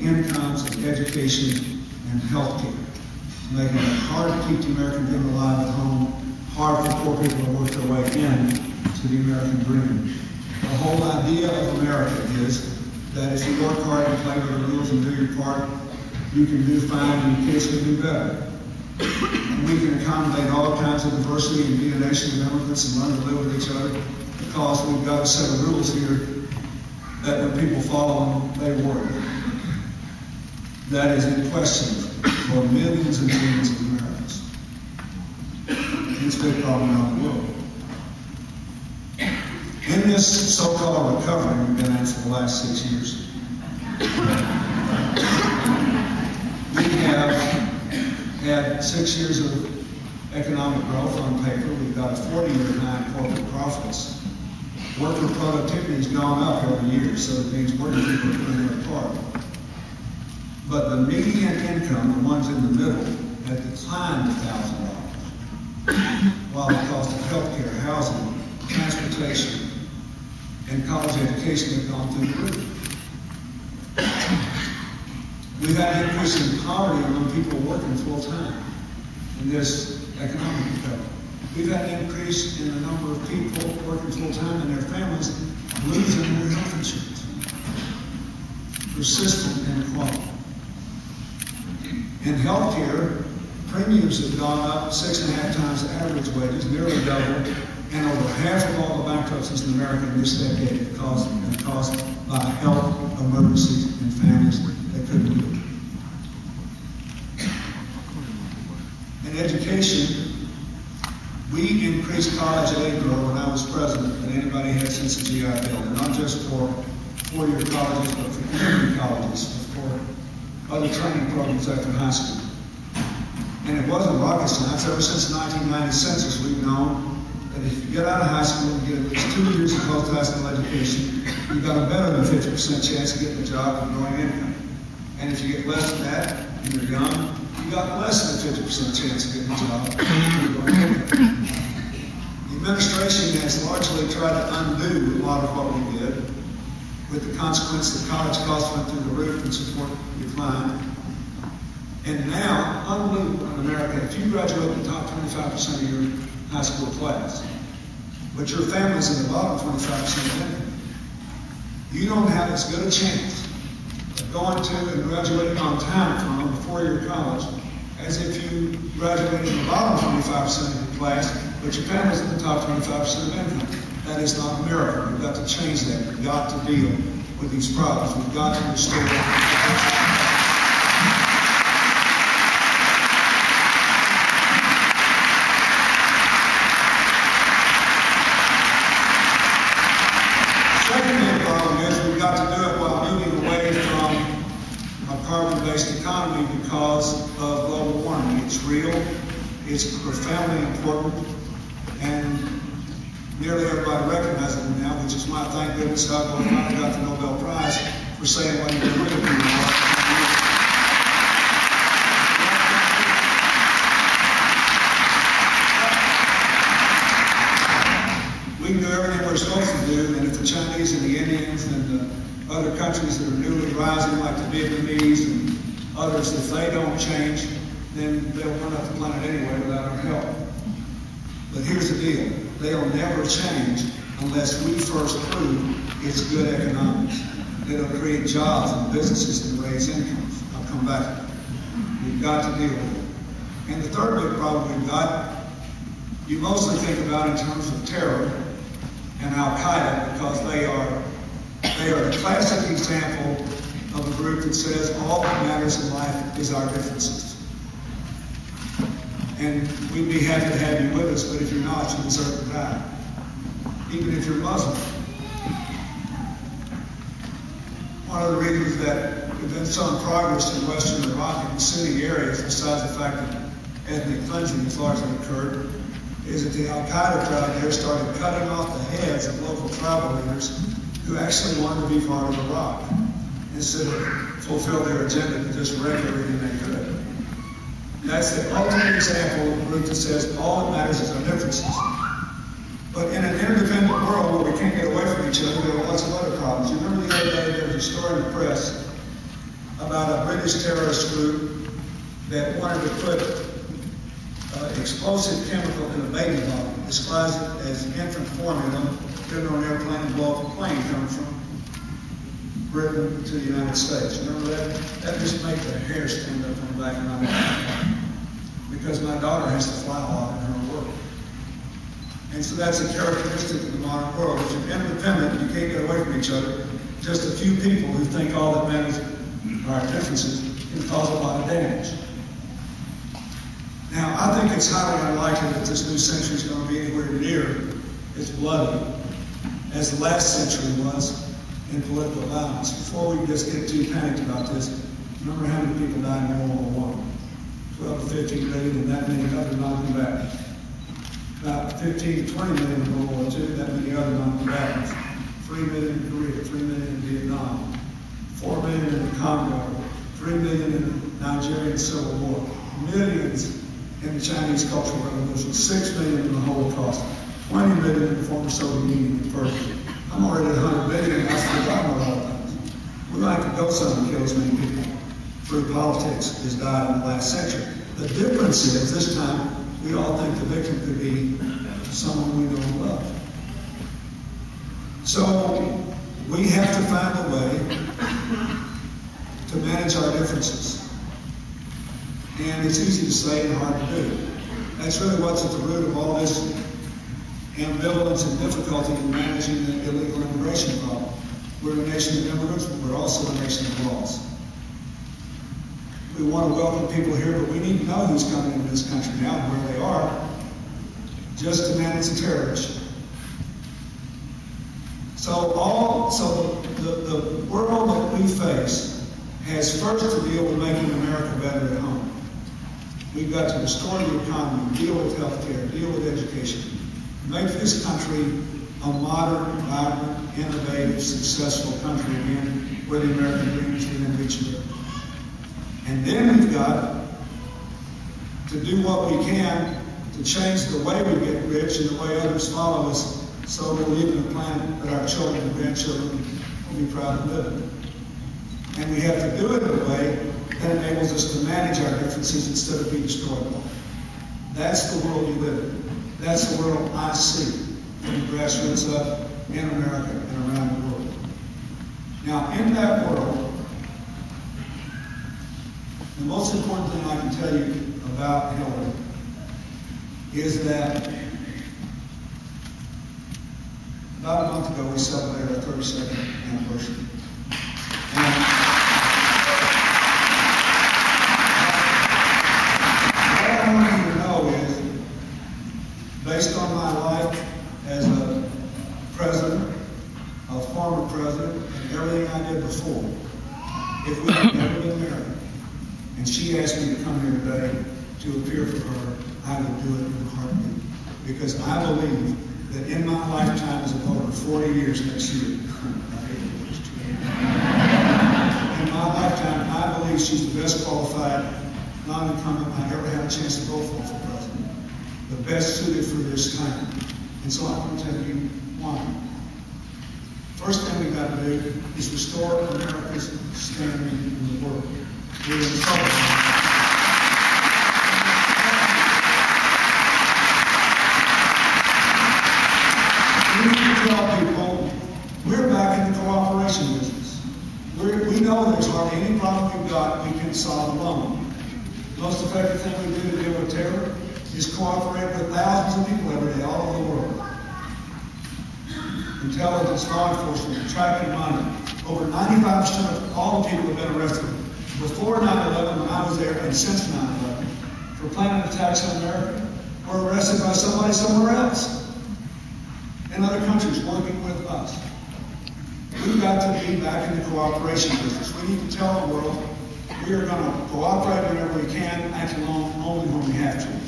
incomes of education and health care, making it hard to keep the American dream alive at home, hard for poor people to work their way in to the American dream. The whole idea of America is that if you work hard and play by the rules and do your part, you can do fine and your kids can do better. And we can accommodate all kinds of diversity and be a nation of immigrants and learn to live with each other because we've got a set of rules here that when people follow them, they work. That is in question for millions and millions of Americans. It's a big problem around the world. In this so-called recovery we've been in for the last 6 years, we have had 6 years of economic growth on paper. We've got a 40-year high in corporate profits. Worker productivity has gone up every year, so it means working people are doing their part. But the median income, the ones in the middle, have declined $1,000, while the cost of health care, housing, transportation, and college education have gone through the roof. We've had an increase in poverty among people working full-time in this economic recovery. We've had an increase in the number of people working full-time and their families losing their health insurance. Persistent inequality. In health care, premiums have gone up 6.5 times the average wages, nearly double, and over half of all the bankruptcies in America in this decade are caused by health emergencies in families that couldn't do it. In education, we increased college aid growth when I was president than anybody had since the GI Bill, and not just for four-year colleges, but for community colleges, for other training programs after high school. And it wasn't rocket science. Ever since the 1990 census, we've known that if you get out of high school and get at least 2 years of post-high school education, you've got a better than 50% chance of getting a job and growing income. And if you get less than that and you're young, you've got less than 50% chance of getting a job and growing income. The administration has largely tried to undo a lot of what we did, with the consequence that college costs went through the roof and support declined. And now, unbelievable in America, if you graduate in the top 25% of your high school class, but your family's in the bottom 25% of income, you don't have as good a chance of going to and graduating on time from a four-year college as if you graduated in the bottom 25% of your class, but your family's in the top 25% of income. That is not America. We've got to change that. We've got to deal with these problems. We've got to restore got to do it while moving away from a carbon-based economy because of global warming. It's real, it's profoundly important, and nearly everybody recognizes it now, which is why, thank goodness, Al Gore finally got the Nobel Prize for saying what he did with it. We can do everything we're supposed to do, and if the Chinese and the Indians and the other countries that are newly rising, like the Vietnamese and others, if they don't change, then they'll run out the planet anyway without our help. But here's the deal. They'll never change unless we first prove it's good economics. It'll create jobs and businesses and raise incomes. I'll come back to that. We've got to deal with it. And the third big problem we've got, you mostly think about in terms of terror and Al-Qaeda, because they are the classic example of a group that says all that matters in life is our differences. And we'd be happy to have you with us, but if you're not, you deserve to die, even if you're Muslim. One of the reasons that we've been some progress in western Iraq and Sunni areas, besides the fact that ethnic cleansing has largely occurred, is that the Al-Qaeda crowd there started cutting off the heads of local tribal leaders who actually wanted to be part of Iraq, instead of fulfill their agenda to just wreck everything they could. That's the ultimate example of a group that says all that matters is our differences. But in an interdependent world where we can't get away from each other, there are lots of other problems. You remember the other day there was a story in the press about a British terrorist group that wanted to put explosive chemical in a baby bottle, describes it as infant formula, put it on an airplane and blow up a plane coming from Britain to the United States. Remember that? That just made the hair stand up on the back of my neck. Because my daughter has to fly a lot in her work. And so that's a characteristic of the modern world. If you're independent, you can't get away from each other. Just a few people who think all that matters are our differences can cause a lot of damage. Now, I think it's highly unlikely that this new century is going to be anywhere near as bloody as the last century was in political violence. Before we just get too panicked about this, remember how many people died in World War I? 12 to 15 million, and that many other non-combatants. About 15 to 20 million in World War II, that many other non-combatants. 3 million in Korea, 3 million in Vietnam, 4 million in the Congo, 3 million in the Nigerian Civil War, millions in the Chinese Cultural Revolution, 6 million in the Holocaust, 20 million in the former Soviet Union and Persia. I'm already at 100 million, and I've forgotten what Holocaust. We're going to have to go somewhere and kill as many people through politics as died in the last century. The difference is, this time, we all think the victim could be someone we know and love. So, we have to find a way to manage our differences. And it's easy to say and hard to do. That's really what's at the root of all this ambivalence and difficulty in managing the illegal immigration problem. We're a nation of immigrants, but we're also a nation of laws. We want to welcome people here, but we need to know who's coming into this country now and where they are, just to manage the terrorists. So the world that we face has first to deal with making America better at home. We've got to restore the economy, deal with health care, deal with education, make this country a modern, vibrant, innovative, successful country again, where the American dream is within reach of it. And then we've got to do what we can to change the way we get rich and the way others follow us, so we're leaving a planet that our children and grandchildren will be proud to live in. And we have to do it in a way that enables us to manage our differences instead of being destroyed by them. That's the world we live in. That's the world I see from the grassroots up in America and around the world. Now, in that world, the most important thing I can tell you about Hillary is that about a month ago we celebrated our 32nd anniversary. And what I want you to know is, based on my life as a president, a former president, and everything I did before, if we had never been married, and she asked me to come here today to appear for her, I would do it in a heartbeat. Because I believe that in my lifetime as a voter, 40 years next year, in my lifetime, I believe she's the best qualified non-incumbent I ever had a chance to vote for president. The best suited for this time. And so I'm going to tell you why. First thing we've got to do is restore America's standing in the world. We're in trouble. We need to tell people we're back in the cooperation business. We know there's hardly any problem we've got we can solve alone. The most effective thing we do to deal with terror is cooperate with thousands of people every day all over the world. Intelligence, law enforcement, tracking money. Over 95% of all the people who have been arrested before 9/11, when I was there, and since 9/11, for planning attacks on America, were arrested by somebody somewhere else in other countries working with us. We've got to be back in the cooperation business. We need to tell the world we are going to cooperate whenever we can, act alone only when we have to.